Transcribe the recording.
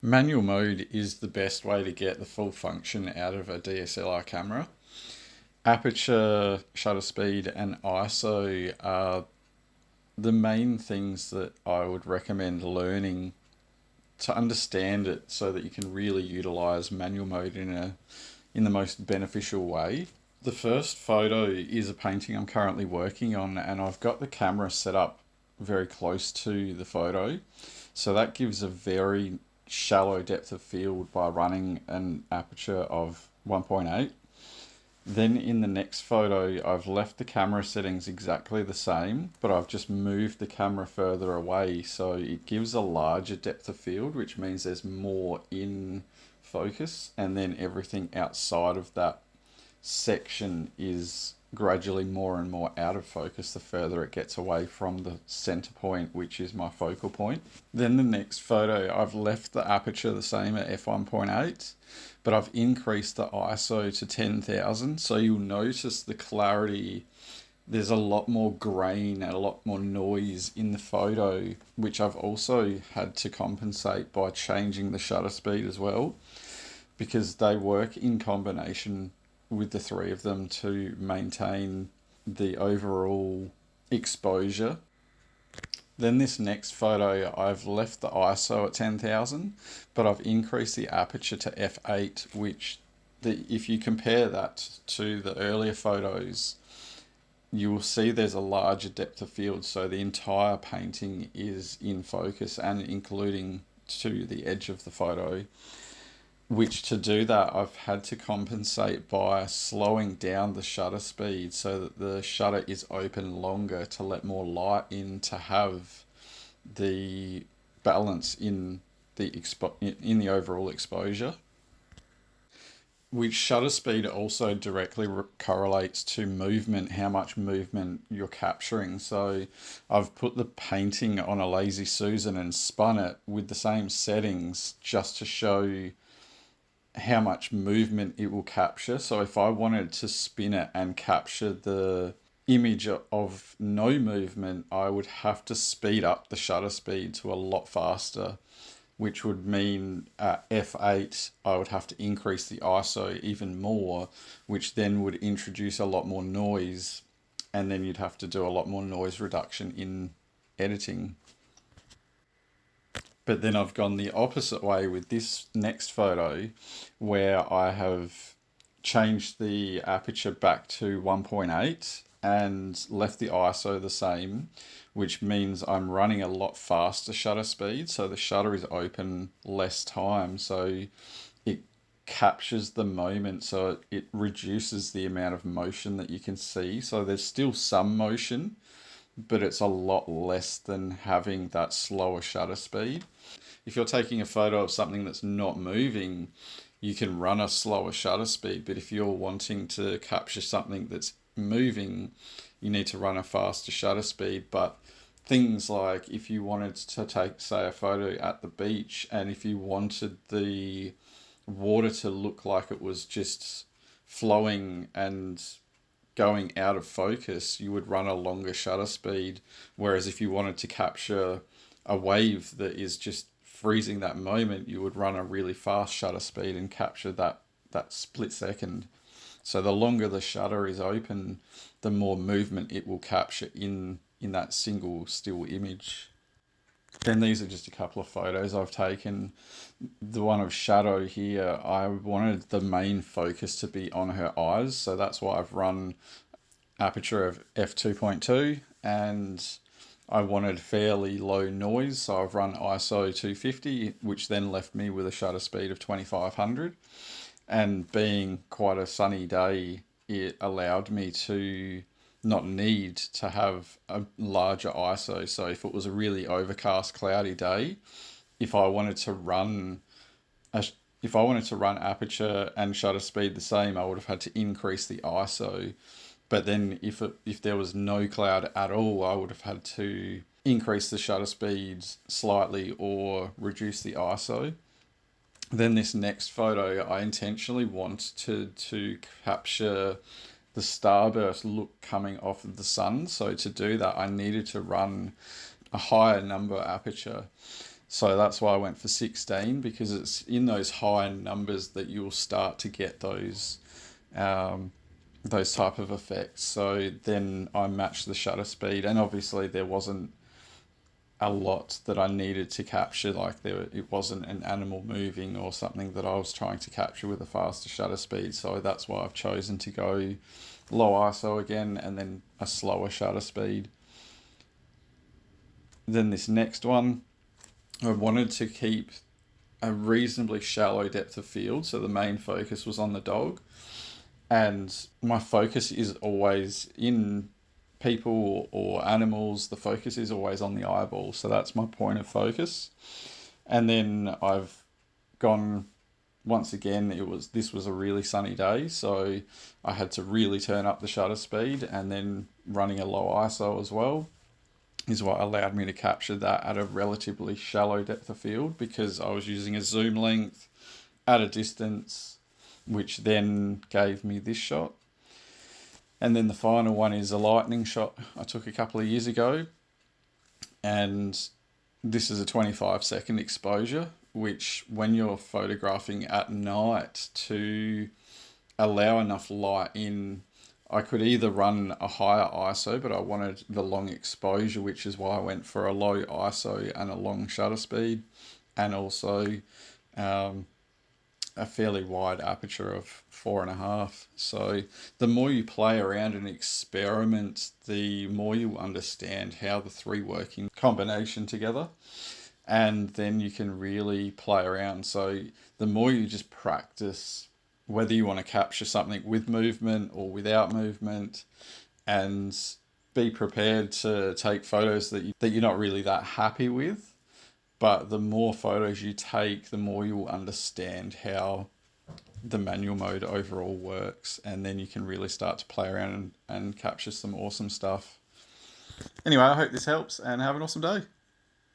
Manual mode is the best way to get the full function out of a DSLR camera. Aperture, shutter speed, and ISO are the main things that I would recommend learning to understand it so that you can really utilize manual mode in the most beneficial way. The first photo is a painting I'm currently working on, and I've got the camera set up very close to the photo. So that gives a very shallow depth of field by running an aperture of 1.8. Then in the next photo, I've left the camera settings exactly the same, but I've just moved the camera further away. So it gives a larger depth of field, which means there's more in focus, and then everything outside of that section is gradually more and more out of focus the further it gets away from the center point, which is my focal point. Then the next photo, I've left the aperture the same at f1.8, but I've increased the ISO to 10,000. So you'll notice the clarity. There's a lot more grain and a lot more noise in the photo, which I've also had to compensate by changing the shutter speed as well, because they work in combination with the three of them to maintain the overall exposure. Then this next photo, I've left the ISO at 10,000, but I've increased the aperture to f8, which if you compare that to the earlier photos, you will see there's a larger depth of field. So the entire painting is in focus and including to the edge of the photo. Which to do that, I've had to compensate by slowing down the shutter speed so that the shutter is open longer to let more light in to have the balance in in the overall exposure. Which shutter speed also directly correlates to movement, how much movement you're capturing. So I've put the painting on a Lazy Susan and spun it with the same settings just to show how much movement it will capture. So if I wanted to spin it and capture the image of no movement, I would have to speed up the shutter speed to a lot faster, which would mean at f8 I would have to increase the ISO even more, which then would introduce a lot more noise, and then you'd have to do a lot more noise reduction in editing. But then I've gone the opposite way with this next photo, where I have changed the aperture back to 1.8 and left the ISO the same, which means I'm running a lot faster shutter speed. So the shutter is open less time. So it captures the moment. So it reduces the amount of motion that you can see. So there's still some motion, but it's a lot less than having that slower shutter speed. If you're taking a photo of something that's not moving, you can run a slower shutter speed, but if you're wanting to capture something that's moving, you need to run a faster shutter speed. But things like if you wanted to take, say, a photo at the beach, and if you wanted the water to look like it was just flowing and going out of focus, you would run a longer shutter speed. Whereas if you wanted to capture a wave that is just freezing that moment, you would run a really fast shutter speed and capture that split second. So the longer the shutter is open, the more movement it will capture in that single still image. Then these are just a couple of photos I've taken. The one of Shadow here, I wanted the main focus to be on her eyes, so that's why I've run aperture of f2.2, and I wanted fairly low noise, so I've run ISO 250, which then left me with a shutter speed of 2500. And being quite a sunny day, it allowed me to not need to have a larger ISO. So if it was a really overcast, cloudy day, if I wanted to run a, if I wanted to run aperture and shutter speed the same, I would have had to increase the ISO. But then if there was no cloud at all, I would have had to increase the shutter speeds slightly or reduce the ISO. Then this next photo, I intentionally wanted to capture the starburst look coming off of the sun. So to do that, I needed to run a higher number aperture. So that's why I went for 16, because it's in those high numbers that you'll start to get um, those type of effects. So then I matched the shutter speed, and obviously there wasn't a lot that I needed to capture. Like it wasn't an animal moving or something that I was trying to capture with a faster shutter speed. So that's why I've chosen to go low ISO again, and then a slower shutter speed. Then this next one, I wanted to keep a reasonably shallow depth of field, so the main focus was on the dog, and my focus is always in people or animals. The focus is always on the eyeball, so that's my point of focus. And then I've gone, once again, this was a really sunny day, so I had to really turn up the shutter speed, and then running a low ISO as well is what allowed me to capture that at a relatively shallow depth of field, because I was using a zoom length at a distance, which then gave me this shot. And then the final one is a lightning shot I took a couple of years ago, and this is a 25-second exposure, which when you're photographing at night, to allow enough light in, I could either run a higher ISO, but I wanted the long exposure, which is why I went for a low ISO and a long shutter speed, and also a fairly wide aperture of 4.5. So the more you play around and experiment, the more you understand how the three work in combination together, and then you can really play around. So the more you just practice whether you want to capture something with movement or without movement, and be prepared to take photos that you're not really that happy with. But the more photos you take, the more you'll understand how the manual mode overall works, and then you can really start to play around and capture some awesome stuff. Anyway, I hope this helps, and have an awesome day.